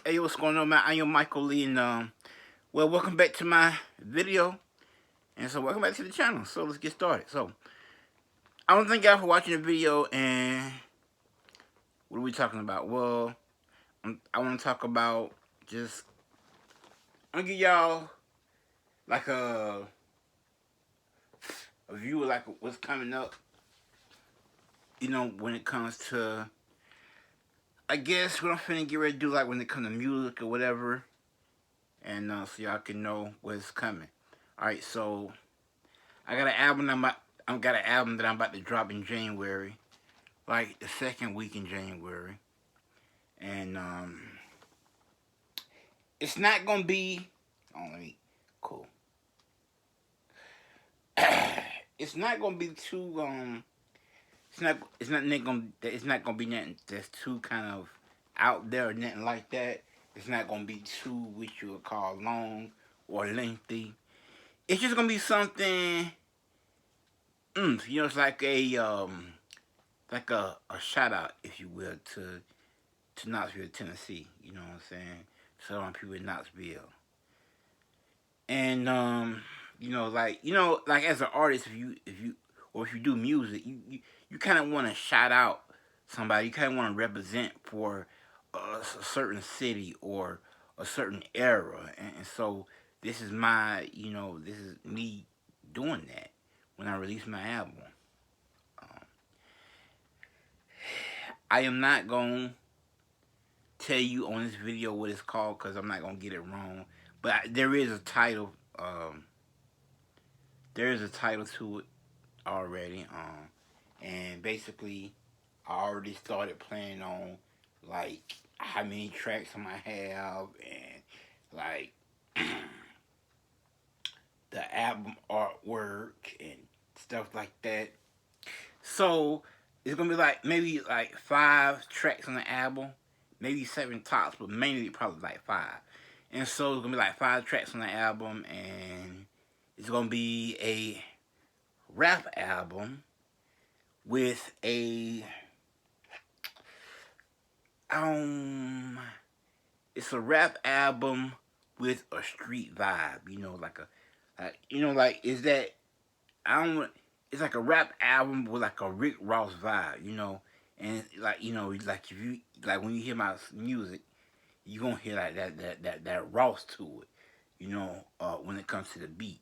Hey, what's going on, man? I am Michael Lee, and well, welcome back to my video, and so welcome back to the channel. So let's get started. So I want to thank y'all for watching the video, and what are we talking about? Well, I want to talk about just I'm gonna give y'all like a view of like what's coming up. When it comes to I guess what I'm finna get ready to do, like when it comes to music or whatever, and so y'all can know what's coming. All right, so I got an album I'm got an album that I'm about to drop in January, like the second week in January, and it's not gonna be. Oh, let me cool. It's not gonna be too It's not gonna be nothing that's too kind of out there or nothing like that. It's not gonna be too what you would call long or lengthy. It's just gonna be something. It's like a shout out, if you will, to Knoxville, Tennessee. You know what I'm saying? Southern people in Knoxville. And like as an artist, if you do music, you kind of want to shout out somebody. You kind of want to represent for a certain city or a certain era, and so this is me doing that when I release my album. Um, I am not going to tell you on this video what it's called because I'm not going to get it wrong. But there is a title. There is a title to it already. And basically, I already started planning on like how many tracks I might have and like the album artwork and stuff like that. So it's gonna be like maybe like 5 tracks on the album, maybe 7 tops, but mainly probably like 5. And so it's gonna be like 5 tracks on the album, and it's gonna be a rap album with a um it's a rap album with a street vibe, like is that I don't it's like a rap album with like a Rick Ross vibe, and like if you like when you hear my music, you gonna hear like that Ross to it, when it comes to the beat.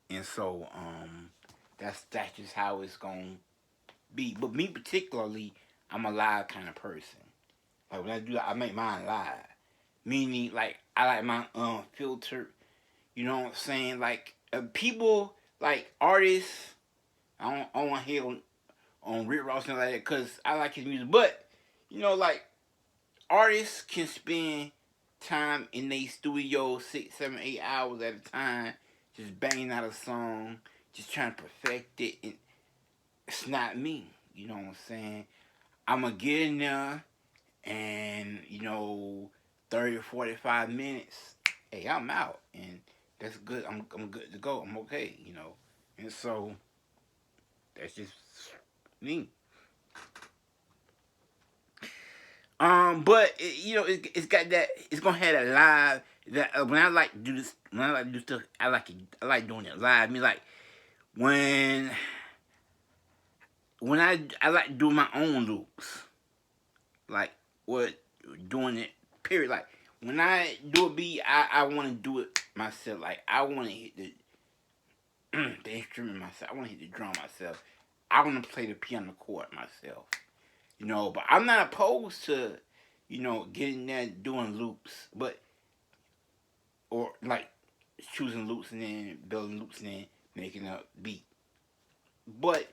And so that's just how it's gonna be. But me particularly, I'm a live kind of person. Like when I do that, I make mine live. Meaning like I like my filtered, you know what I'm saying? Like people like artists, I don't want to hate on Rick Ross and like that because I like his music. But like artists can spend time in their studio 6, 7, 8 hours at a time, just banging out a song, just trying to perfect it. And it's not me. You know what I'm saying? I'm gonna get in there and 30 or 45 minutes. Hey, I'm out, and that's good. I'm good to go. I'm okay. And so that's just me. But it's got that. It's gonna have that live. That when I like to do this, when I like to do stuff, I like it. I like doing it live. I mean, like when I like doing my own loops, like what doing it. Period. Like when I do a beat, I want to do it myself. Like I want to hit the instrument myself. I want to hit the drum myself. I want to play the piano chord myself. But I'm not opposed to getting there doing loops, but or like choosing loops and then building loops and then making a beat. But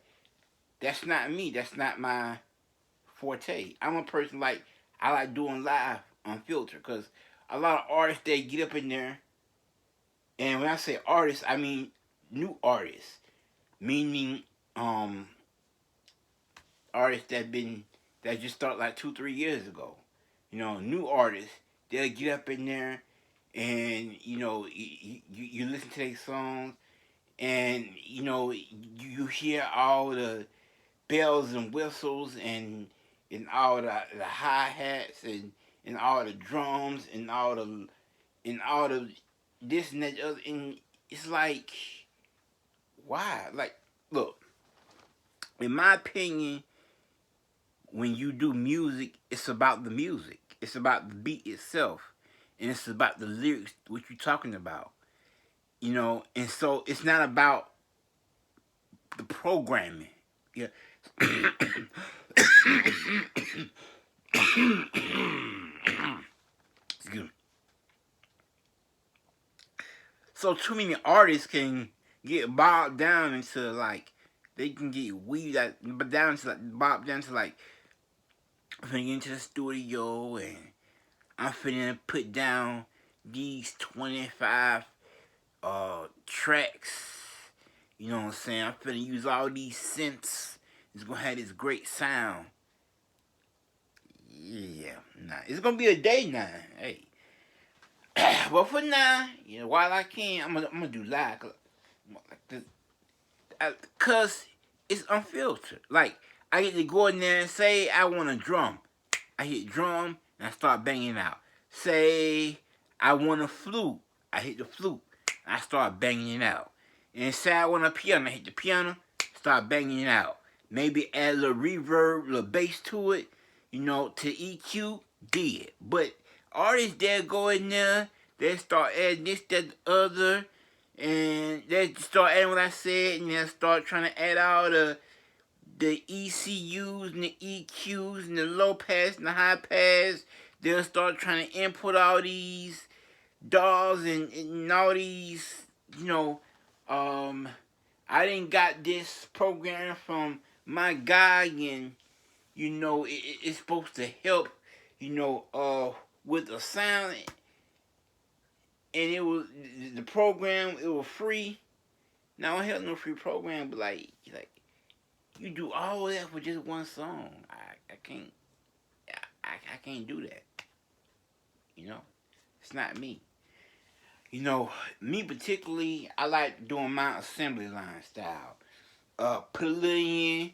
that's not me. That's not my forte. I'm a person like I like doing live on filter because a lot of artists they get up in there, and when I say artists, I mean new artists, meaning um artists that just started like 2, 3 years ago. New artists they'll get up in there, and you listen to their songs, and you hear all the bells and whistles and all the hi hats, and all the drums and all the this and that other, and it's like, why? Like, look, in my opinion, when you do music, it's about the music. It's about the beat itself, and it's about the lyrics, what you're talking about. And so it's not about the programming. Yeah. Excuse me. So too many artists can get bogged down into like they can get weed but down to like bogged down to like I'm finna get into the studio and I'm finna put down these 25 tracks. You know what I'm saying? I'm finna use all these synths. It's gonna have this great sound. Yeah, nah. It's gonna be a day now. Hey. But for now, while I can, I'm gonna do live. Cause it's unfiltered. Like, I get to go in there and say I want a drum. I hit drum and I start banging out. Say I want a flute. I hit the flute and I start banging it out. And say I want a piano. I hit the piano, start banging it out. Maybe add a little reverb, a little bass to it, to EQ, did. But artists that go in there, they start adding this, that, the other, and they start adding what I said, and they start trying to add all the ECUs and the EQs and the low pass and the high pass. They'll start trying to input all these DAWs and all these, I didn't got this program from my guy, and it's supposed to help, with the sound, and it was the program. It was free. Now I have no free program, but like you do all that for just one song. I can't. I can't do that. It's not me. Me particularly, I like doing my assembly line style. Put it in,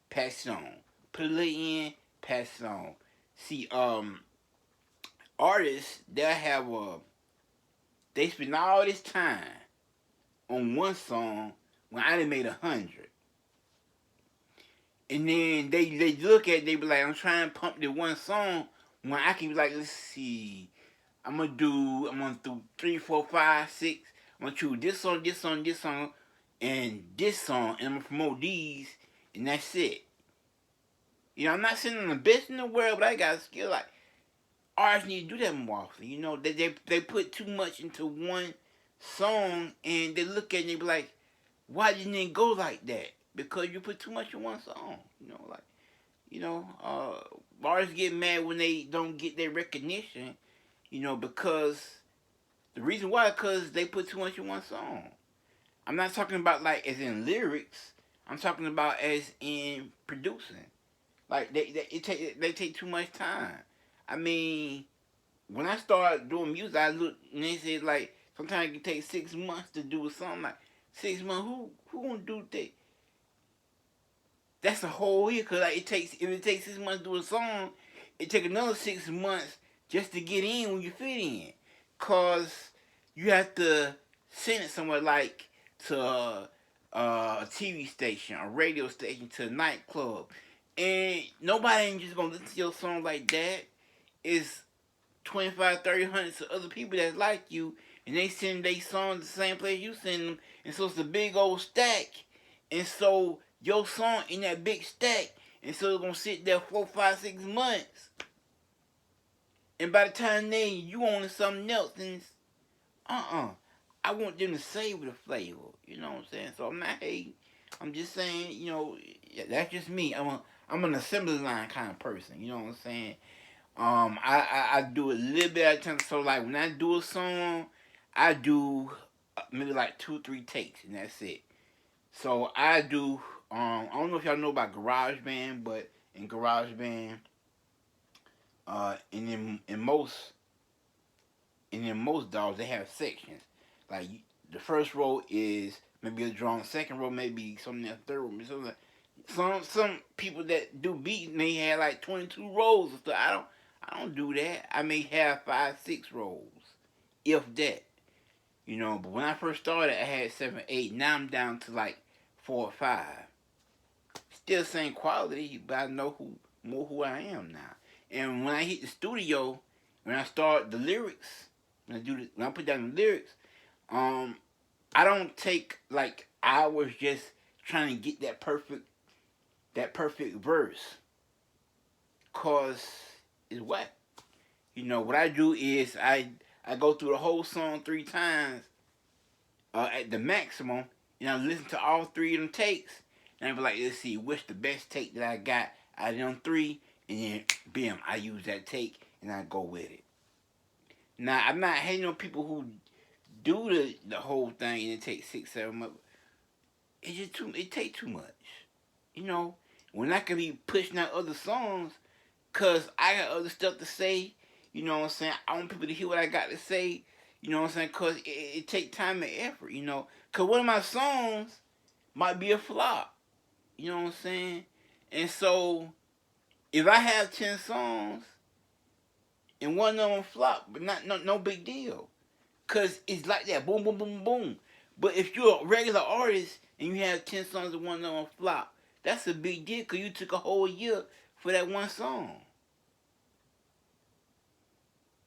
pass it on. Put it in, pass it on. See, artists they spend all this time on one song when I done made 100. And then they look at it, they be like, I'm trying to pump the one song when I can be like, let's see, I'm gonna do 3, 4, 5, 6. I'm gonna choose this song, this song, this song, and this song, and I'm gonna promote these, and that's it. I'm not saying I'm the best in the world, but I got a skill. Like, artists need to do that more often. They put too much into one song, and they look at it and they be like, why didn't it go like that? Because you put too much in one song. Artists get mad when they don't get their recognition, because the reason why, because they put too much in one song. I'm not talking about like as in lyrics. I'm talking about as in producing. Like they take too much time. I mean, when I started doing music, I look and they said like sometimes it can take 6 months to do a song. Like 6 months, who gonna do that? That's a whole year. Cause like if it takes 6 months to do a song, it take another 6 months just to get in when you fit in. Cause you have to send it somewhere like to a TV station, a radio station, to a nightclub. And nobody ain't just gonna listen to your song like that. It's 25, 30, hundreds of other people that like you, and they send their songs the same place you send them, and so it's a big old stack. And so your song in that big stack, and so it's gonna sit there 4, 5, 6 months. And by the time you on to something else, and I want them to savor the flavor. You know what I'm saying? So I'm not hating. I'm just saying, that's just me. I'm an assembly line kind of person. You know what I'm saying? I do a little bit at a time. So like when I do a song, I do maybe like 2, 3 takes, and that's it. So I do. I don't know if y'all know about GarageBand, but in GarageBand, in most DAWs they have sections. Like the first row is maybe a drum, second row maybe something else, third row maybe something. Some people that do beats may have like 22 rows. So I don't do that. I may have 5, 6 rolls, if that. But when I first started, I had 7, 8. Now I'm down to like 4 or 5. Still same quality, but I know who I am now. And when I hit the studio, when I start the lyrics, when I put down the lyrics, um, I don't take like hours just trying to get that perfect verse, cause it's whack. What I do is I go through the whole song 3 times at the maximum, and I listen to all 3 of them takes, and I be like, let's see, what's the best take that I got out of them 3, and then bam, I use that take and I go with it. Now I'm not hating on people who do the whole thing and it takes 6, 7 months. It takes too much. You know, when I could be pushing out other songs, cause I got other stuff to say. You know what I'm saying? I want people to hear what I got to say. You know what I'm saying? Cause it take time and effort. Cause one of my songs might be a flop. You know what I'm saying? And so if I have 10 songs and one of them flop, but not no big deal. Cause it's like that, boom, boom, boom, boom. But if you're a regular artist and you have 10 songs and one of them flop, that's a big deal. Cause you took a whole year for that one song.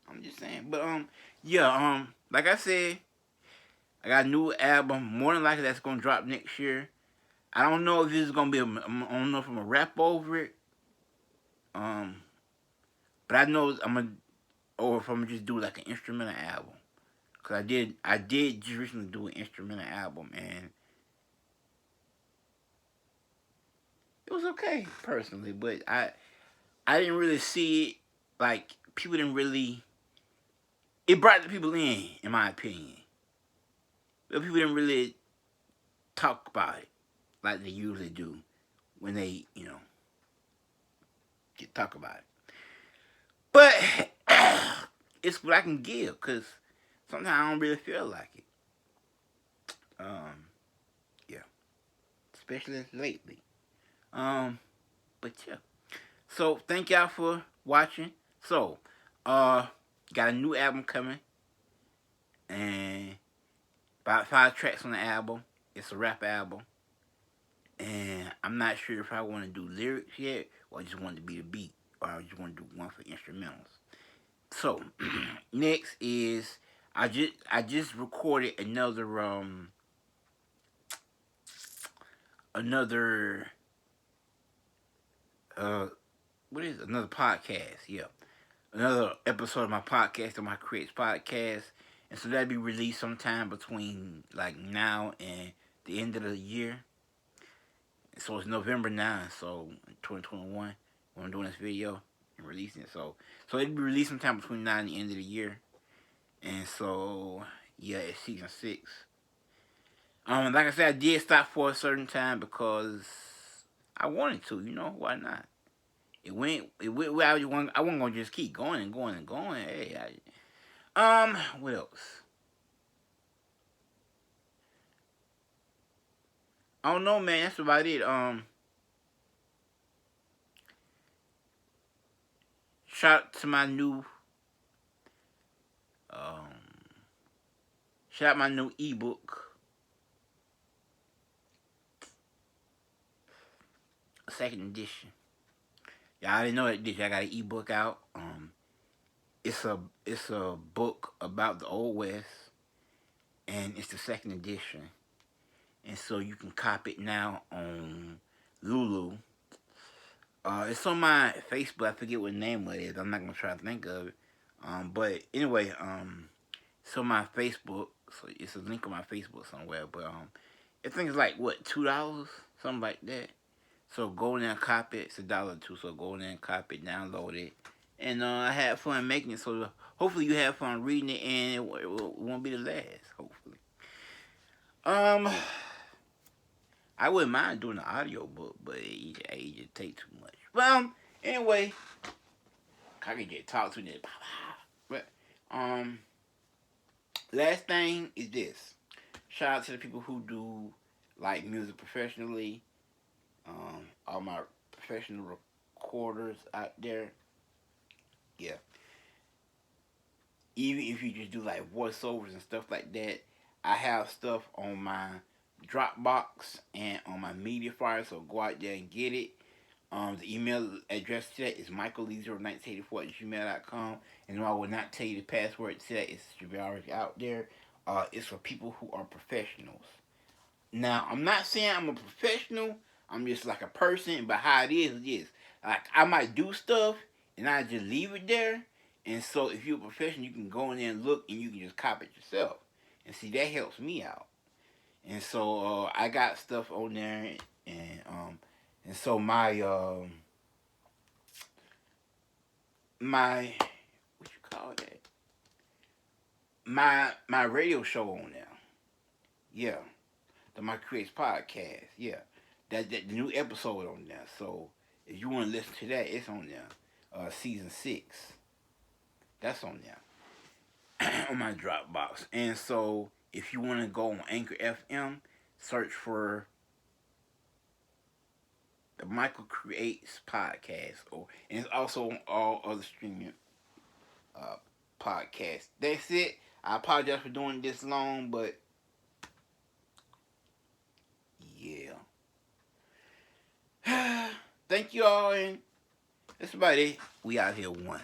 I'm just saying. But yeah, like I said, I got a new album. More than likely, that's gonna drop next year. I don't know if this is gonna be. I don't know if I'm gonna rap over it. Um, but I know I'm gonna, or if I'm gonna just do like an instrumental album. Cause I did just recently do an instrumental album, and it was okay personally. But I didn't really see it, like people didn't really. It brought the people in my opinion. But people didn't really talk about it like they usually do when they talk about it. But it's what I can give, cause sometimes I don't really feel like it. Um, yeah, especially lately. Um, but yeah. So thank y'all for watching. So, uh, got a new album coming, and about 5 tracks on the album. It's a rap album, and I'm not sure if I want to do lyrics yet, or I just want it to be the beat, or I just want to do one for instrumentals. So, next is I just recorded another uh what is it? Another podcast, yeah. Another episode of my podcast, of my Creates podcast. And so that'll be released sometime between like now and the end of the year. So it's November 9, so 2021 when I'm doing this video and releasing it. So it'll be released sometime between now and the end of the year. And so yeah, it's season 6. Like I said, I did stop for a certain time because I wanted to. Why not? It went where I wasn't gonna just keep going and going and going. Hey, what else? I don't know, man. That's about it. Shout out to my new, um, shout out my new ebook, second edition. Y'all already know that I got an ebook out. It's a book about the Old West, and it's the second edition. And so you can cop it now on Lulu. It's on my Facebook. I forget what name it is. I'm not gonna try to think of it. But anyway, it's on my Facebook. So it's a link on my Facebook somewhere. But I think it's like what, $2, something like that. So go in there and copy it. It's $1 too. So go in there and copy it, download it, and I had fun making it. So hopefully you have fun reading it, and it won't be the last. Hopefully. Um, I wouldn't mind doing an audio book, but it just take too much. Well, anyway, I can just talk to them. But last thing is this. Shout out to the people who do like music professionally. All my professional recorders out there. Yeah. Even if you just do like voiceovers and stuff like that, I have stuff on my Dropbox and on my Mediafire, so go out there and get it. The email address to that is michaellee0984 at gmail.com. And no, I will not tell you the password to that. It should be already out there. It's for people who are professionals. Now, I'm not saying I'm a professional. I'm just like a person, but how it is. Like, I might do stuff, and I just leave it there. And so, if you're a professional, you can go in there and look, and you can just copy it yourself. And see, that helps me out. And so, I got stuff on there, and so my what you call that? My radio show on there. Yeah, the My Creates podcast. Yeah, that the new episode on there. So if you want to listen to that, it's on there. Season 6. That's on there on my Dropbox. And so if you want to go on Anchor FM, search for the Michael Creates podcast, and it's also on all other streaming uh, podcasts. That's it. I apologize for doing this long, but yeah. Thank you all, and that's about it. We out here one.